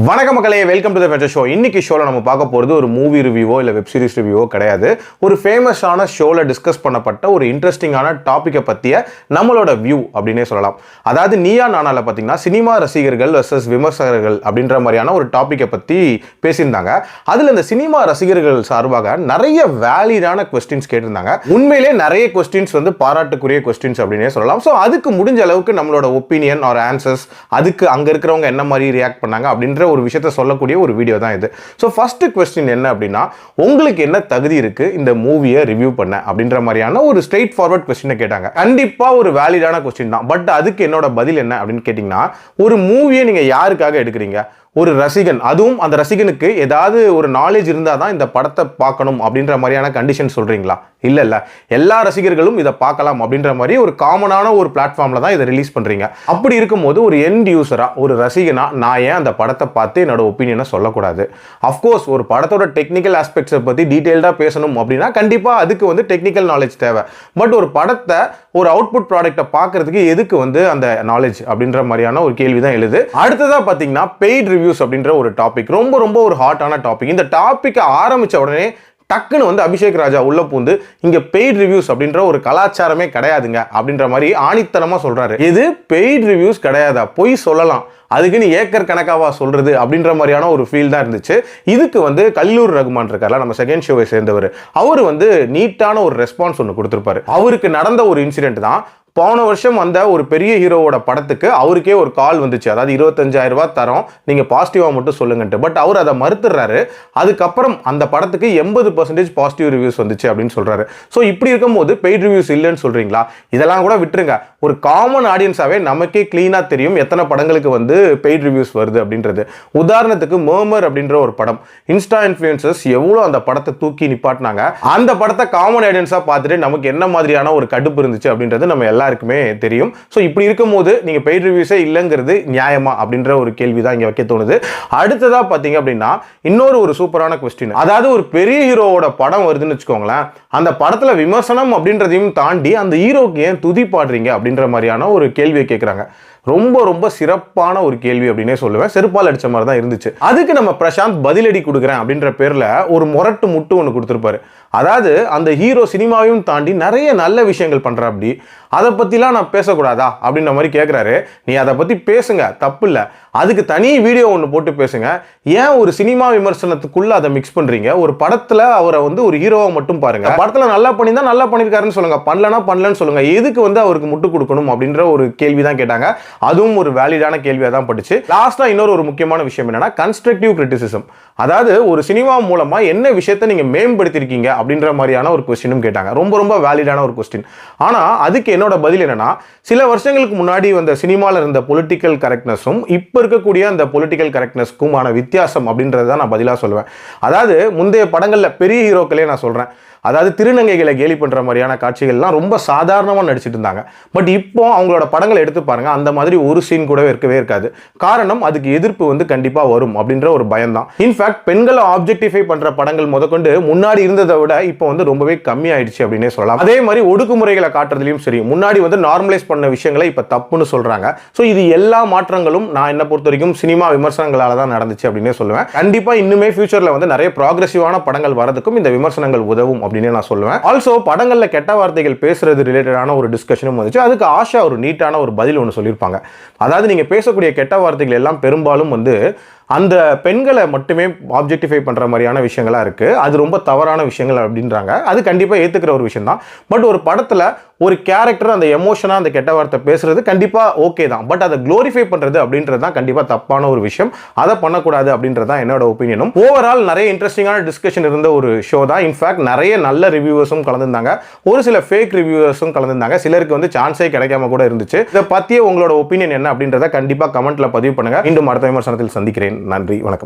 வணக்க மக்களே, welcome to the ஃபெச்சர் show. இன்னைக்கு ஷோல நம்ம பார்க்க போறது ஒரு மூவி ரிவ்யூவோ இல்ல வெப் சீரிஸ் ரிவ்யூவோ கிடையாது. ஒரு ஃபேமஸான ஷோல டிஸ்கஸ் பண்ணப்பட்ட ஒரு இன்ட்ரெஸ்டிங்கான டாபிக்கை பத்திய நம்மளோட வியூ அப்படின்னே சொல்லலாம். அதாவது நீயா நானால பாத்தீங்கன்னா சினிமா ரசிகர்கள் வெர்சஸ் விமர்சகர்கள் அப்படின்ற மாதிரியான ஒரு டாபிக்கை பத்தி பேசியிருந்தாங்க. அதுல இந்த சினிமா ரசிகர்கள் சார்பாக நிறைய வேலிடான கொஸ்டின்ஸ் கேட்டிருந்தாங்க. உண்மையிலே நிறைய கொஸ்டின்ஸ் வந்து பாராட்டுக்குரிய கொஸ்டின்ஸ் அப்படின்னே சொல்லலாம். ஸோ அதுக்கு முடிஞ்ச அளவுக்கு நம்மளோட ஒப்பீனியன் ஆர் ஆன்சர்ஸ், அதுக்கு அங்க இருக்கிறவங்க என்ன மாதிரி ரியாக்ட் பண்ணாங்க அப்படின்ற ஒரு விஷயத்தை சொல்லக்கூடிய ஒரு வீடியோ தான் இது. ஸோ ஃபர்ஸ்ட் கொஸ்டின் என்ன அப்படின்னா, உங்களுக்கு என்ன தகுதி இருக்கு இந்த மூவியை ரிவ்யூ பண்ண அப்படின்ற மாதிரியான ஒரு ஸ்ட்ரெயிட் ஃபார்வர்ட் கொஸ்டினை கேட்டாங்க. கண்டிப்பா ஒரு வேலிடான கொஸ்டின் தான். பட் அதுக்கு என்னோட பதில் என்ன அப்படின்னு கேட்டீங்கன்னா, ஒரு மூவியை நீங்க யாருக்காக எடுக்கிறீங்க? ஒரு ரசிகன், அதுவும் அந்த ரசிகனுக்கு ஏதாவது ஒரு நாலேஜ் இருந்தால் தான் இந்த படத்தை பார்க்கணும் அப்படின்ற மாதிரியான கண்டிஷன் சொல்றீங்களா? இல்ல இல்ல, எல்லா ரசிகர்களும் இதை பார்க்கலாம் அப்படின்ற மாதிரி ஒரு காமனான ஒரு பிளாட்ஃபார்ம்ல தான் இதை ரிலீஸ் பண்றீங்க. அப்படி இருக்கும்போது ஒரு எண்ட் யூசரா, ஒரு ரசிகனா நான் ஏன் அந்த படத்தை பார்த்து என்னோட ஒப்பீனியனை சொல்லக்கூடாது? அஃப்கோர்ஸ் ஒரு படத்தோட டெக்னிக்கல் ஆஸ்பெக்ட்ஸை பத்தி டீடைல்டா பேசணும் அப்படின்னா கண்டிப்பா அதுக்கு வந்து டெக்னிக்கல் நாலேஜ் தேவை. பட் ஒரு படத்தை, ஒரு அவுட்புட் ப்ராடக்ட்டை பார்க்கறதுக்கு எதுக்கு வந்து அந்த நாலேஜ் அப்படின்ற மாதிரியான ஒரு கேள்வி தான் எழுது. அடுத்ததா பார்த்தீங்கன்னா பெய்ட் ரிவ்யூஸ் அப்படின்ற ஒரு டாபிக், ரொம்ப ஒரு ஹாட்டான டாபிக். இந்த டாபிக் ஆரம்பிச்ச உடனே டக்குன்னு வந்து அபிஷேக் ராஜா உள்ள பூந்து இங்க பெய்ட் ரிவ்யூஸ் அப்படின்ற ஒரு கலாச்சாரமே கிடையாதுங்க அப்படின்ற மாதிரி ஆணித்தனமா சொல்றாரு. இது பெய்ட் ரிவ்யூஸ் கிடையாதா? பொய் சொல்லலாம், அதுக்குன்னு ஏக்கர் கணக்காவா சொல்றது அப்படின்ற மாதிரியான ஒரு ஃபீல் தான் இருந்துச்சு. இதுக்கு வந்து கல்லூர் ரகுமான் இருக்கார்ல, நம்ம செகண்ட் ஷோவை சேர்ந்தவர், அவர் வந்து நீட்டான ஒரு ரெஸ்பான்ஸ் ஒன்று கொடுத்திருப்பாரு. அவருக்கு நடந்த ஒரு இன்சிடென்ட் தான். போன வருஷம் வந்த ஒரு பெரிய ஹீரோவோட படத்துக்கு அவருக்கே ஒரு கால் வந்துச்சு. அதாவது 25,000 ரூபாய் தரோம், நீங்க பாசிட்டிவா மட்டும் சொல்லுங்கன்ட்டு. பட் அவர் அதை மறுத்துறாரு. அதுக்கப்புறம் அந்த படத்துக்கு 80% பாசிட்டிவ் ரிவ்யூஸ் வந்துச்சு அப்படின்னு சொல்றாரு. ஸோ இப்படி இருக்கும்போது பெய்ட் ரிவ்யூஸ் இல்லைன்னு சொல்றீங்களா? இதெல்லாம் கூட விட்டுருங்க. ஒரு காமன் ஆடியன்ஸாவே நமக்கே கிளீனா தெரியும் எத்தனை படங்களுக்கு வந்து பெய்ட் ரிவ்யூஸ் வருது அப்படின்றது. உதாரணத்துக்கு மர்மர் அப்படின்ற ஒரு படம், இன்ஸ்டா இன்ஃப்ளூயன்சர்ஸ் எவ்வளவு அந்த படத்தை தூக்கி நிப்பாட்டினாங்க. அந்த படத்தை காமன் ஆடியன்ஸா பார்த்துட்டு நமக்கு என்ன மாதிரியான ஒரு கடுப்பு இருந்துச்சு அப்படின்றது நம்ம எல்லாருக்குமே தெரியும். ஸோ இப்படி இருக்கும்போது நீங்க பெய்ட் ரிவ்யூஸே இல்லைங்கிறது நியாயமா அப்படின்ற ஒரு கேள்வி தான் இங்க வைக்க தோணுது. அடுத்ததா பாத்தீங்க அப்படின்னா இன்னொரு சூப்பரான கொஸ்டின். அதாவது ஒரு பெரிய ஹீரோவோட படம் வருதுன்னு வச்சுக்கோங்களேன், அந்த படத்துல விமர்சனம் அப்படின்றதையும் தாண்டி அந்த ஹீரோக்கு ஏன் துதி பாடுறீங்க அப்படின்ற மாதிரியான ஒரு கேள்வியை கேட்குறாங்க. ரொம்ப சிறப்பான ஒரு கேள்வி அப்படின்னே சொல்லுவேன். செருப்பால் அடிச்ச மாதிரி தான் இருந்துச்சு. அதுக்கு நம்ம பிரசாந்த் பதிலடி கொடுக்குறேன் அப்படின்ற பேர்ல ஒரு முரட்டு முட்டு ஒன்று கொடுத்துருப்பாரு. அதாவது அந்த ஹீரோ சினிமாவையும் தாண்டி நிறைய நல்ல விஷயங்கள் பண்ற, அப்படி அதை பத்திலாம் நான் பேசக்கூடாதா அப்படின்ற மாதிரி கேட்கிறாரு. நீ அதை பத்தி பேசுங்க, தப்பு இல்லை, அதுக்கு தனி வீடியோ ஒன்று போட்டு பேசுங்க. ஏன் ஒரு சினிமா விமர்சனத்துக்குள்ள அதை மிக்ஸ் பண்றீங்க? ஒரு படத்துல அவரை வந்து ஒரு ஹீரோவை மட்டும் பாருங்க. படத்துல நல்லா பண்ணியிருந்தா நல்லா பண்ணிருக்காருன்னு சொல்லுங்க, பண்ணலன்னு சொல்லுங்க. எதுக்கு வந்து அவருக்கு முட்டு கொடுக்கணும் அப்படின்ற ஒரு கேள்வி தான் கேட்டாங்க. அதுவும் ஒரு வேலிடான கேள்வியா தான் பட்டுச்சு. லாஸ்டா இன்னொரு முக்கியமான விஷயம் என்னன்னா கன்ஸ்ட்ரக்டிவ் கிரிட்டிசிசம். அதாவது ஒரு சினிமா மூலமா என்ன விஷயத்தை நீங்க மேம்படுத்திருக்கீங்க அப்படின்ற மாதிரியான ஒரு கொஸ்டினும் கேட்டாங்க. ரொம்ப வேலிடான ஒரு கொஸ்டின். ஆனா அதுக்கு என்னோட பதில் என்னன்னா, சில வருஷங்களுக்கு முன்னாடி வந்த சினிமால இருந்த பொலிட்டிக்கல் கரெக்ட்னஸும் இப்ப இருக்கக்கூடிய அந்த பொலிட்டிக்கல் கரெக்ட்னஸ்க்குமான வித்தியாசம் அப்படின்றத நான் பதிலா சொல்லுவேன். அதாவது முந்தைய படங்கள்ல பெரிய ஹீரோக்களே நான் சொல்றேன், அதாவது திருநங்கைகளை கேலி பண்ற மாதிரியான காட்சிகள்லாம் ரொம்ப சாதாரணமா நடிச்சிட்டு இருந்தாங்க. பட் இப்போ அவங்களோட படங்களை எடுத்து பாருங்க, அந்த மாதிரி ஒரு சீன் கூட இருக்கவே இருக்காது. காரணம் அதுக்கு எதிர்ப்பு வந்து கண்டிப்பா வரும் அப்படின்ற ஒரு பயம் தான். இன்ஃபேக்ட் பெண்களை ஆப்ஜெக்டிஃபை பண்ற படங்கள் முதற்கொண்டு முன்னாடி இருந்ததை விட இப்போ வந்து ரொம்பவே கம்மி ஆயிடுச்சு அப்படின்னே சொல்லலாம். அதே மாதிரி ஒடுக்குமுறைகளை காட்டுறதுலயும் சரி, முன்னாடி வந்து நார்மலைஸ் பண்ண விஷயங்களை இப்ப தப்புன்னு சொல்றாங்க. ஸோ இது எல்லா மாற்றங்களும் நான் என்ன பொறுத்த வரைக்கும் சினிமா விமர்சனங்களால தான் நடந்துச்சு அப்படின்னே சொல்லுவேன். கண்டிப்பா இன்னுமே ஃபியூச்சர்ல வந்து நிறைய ப்ராக்ரெசிவான படங்கள் வரதுக்கும் இந்த விமர்சனங்கள் உதவும் அப்படின்னு நான் சொல்லுவேன். ஆல்சோ படங்கள்ல கெட்ட வார்த்தைகள் பேசுறது ரிலேட்டடான ஒரு டிஸ்கஷனும் வந்துச்சு. அதுக்கு ஆஷா ஒரு நீட்டான ஒரு பதில் ஒன்று சொல்லியிருப்பாங்க. அதாவது நீங்க பேசக்கூடிய கெட்ட வார்த்தைகள் எல்லாம் பெரும்பாலும் வந்து அந்த பெண்களை மட்டுமே ஆப்ஜெக்டிஃபை பண்ற மாதிரியான விஷயங்களா இருக்கு. அது ரொம்ப தவறான விஷயங்கள் அப்படின்றாங்க. அது கண்டிப்பா ஏத்துக்கிற ஒரு விஷயம் தான். பட் ஒரு படத்துல ஒரு கேரக்டர் அந்த எமோஷனா அந்த கெட்ட வார்த்தை பேசுறது கண்டிப்பா ஓகே தான். பட் அதை குளோரிஃபை பண்றது அப்படின்றது தான் கண்டிப்பா தப்பான ஒரு விஷயம். அதை பண்ணக்கூடாது அப்படின்றது தான் என்னோட ஒப்பீனியனும். ஓவரால் நிறைய இன்ட்ரெஸ்டிங்கான டிஸ்கஷன் இருந்த ஒரு ஷோ தான். இன்ஃபேக்ட் நிறைய நல்ல ரிவ்யூவர்ஸும் கலந்துருந்தாங்க, ஒரு சில ஃபேக் ரிவ்யூவர்ஸும் கலந்துருந்தாங்க. சிலருக்கு வந்து சான்ஸே கிடைக்காம கூட இருந்துச்சு. இதை பத்திய உங்களோட ஒப்பீனியன் என்ன அப்படின்றத கண்டிப்பா கமெண்ட்ல பதிவு பண்ணுங்க. மீண்டும் அடுத்த விமர்சனத்தில் சந்திக்கிறேன். நன்றி, வணக்கம்.